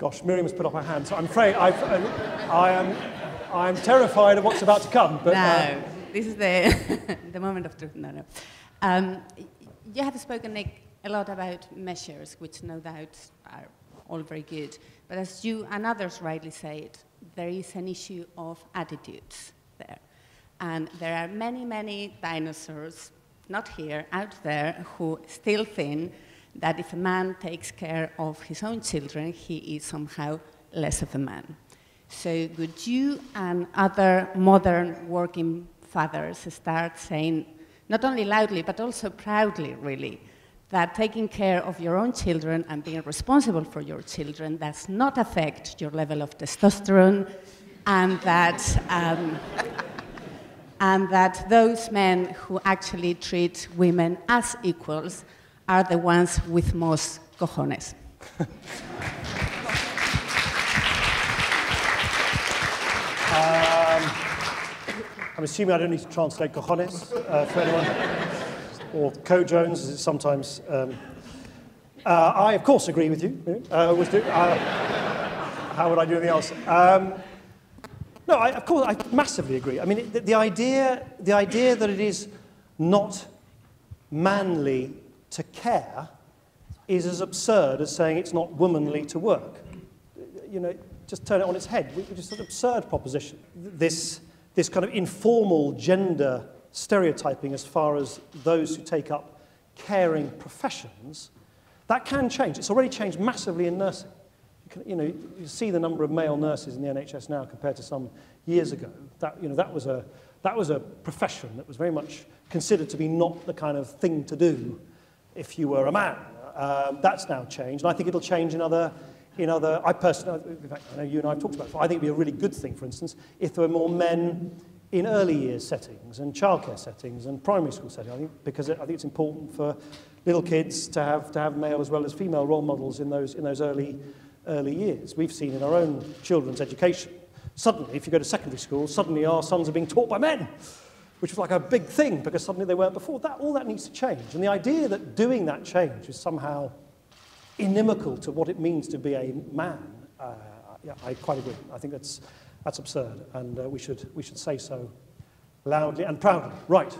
Gosh, Miriam's put up her hand, so I'm afraid I'm terrified of what's about to come. But, no, this is the moment of truth. No. You have spoken, Nick, a lot about measures, which no doubt are all very good. But as you and others rightly said, there is an issue of attitudes there. And there are many, many dinosaurs, not here, out there, who still think that if a man takes care of his own children, he is somehow less of a man. So would you and other modern working fathers start saying, not only loudly, but also proudly, really, that taking care of your own children and being responsible for your children does not affect your level of testosterone, and that those men who actually treat women as equals are the ones with most cojones? I'm assuming I don't need to translate cojones for anyone, or co-Jones, as it's sometimes. I, of course, agree with you. How would I do anything else? No, of course, I massively agree. I mean, the idea that it is not manly to care is as absurd as saying it's not womanly to work. You know, just turn it on its head. It's just an absurd proposition. This kind of informal gender stereotyping as far as those who take up caring professions, that can change. It's already changed massively in nursing. You see the number of male nurses in the NHS now compared to some years ago. That was a profession that was very much considered to be not the kind of thing to do if you were a man. That's now changed, and I think it'll change in other. I personally, in fact, I know you and I have talked about it before, I think it would be a really good thing, for instance, if there were more men in early years settings and childcare settings and primary school settings, because I think it's important for little kids to have male as well as female role models in those early years. We've seen in our own children's education, suddenly, if you go to secondary school, suddenly our sons are being taught by men, which was like a big thing because suddenly they weren't before. All that needs to change. And the idea that doing that change is somehow inimical to what it means to be a man, I quite agree. I think that's absurd, and we should say so loudly and proudly. Right.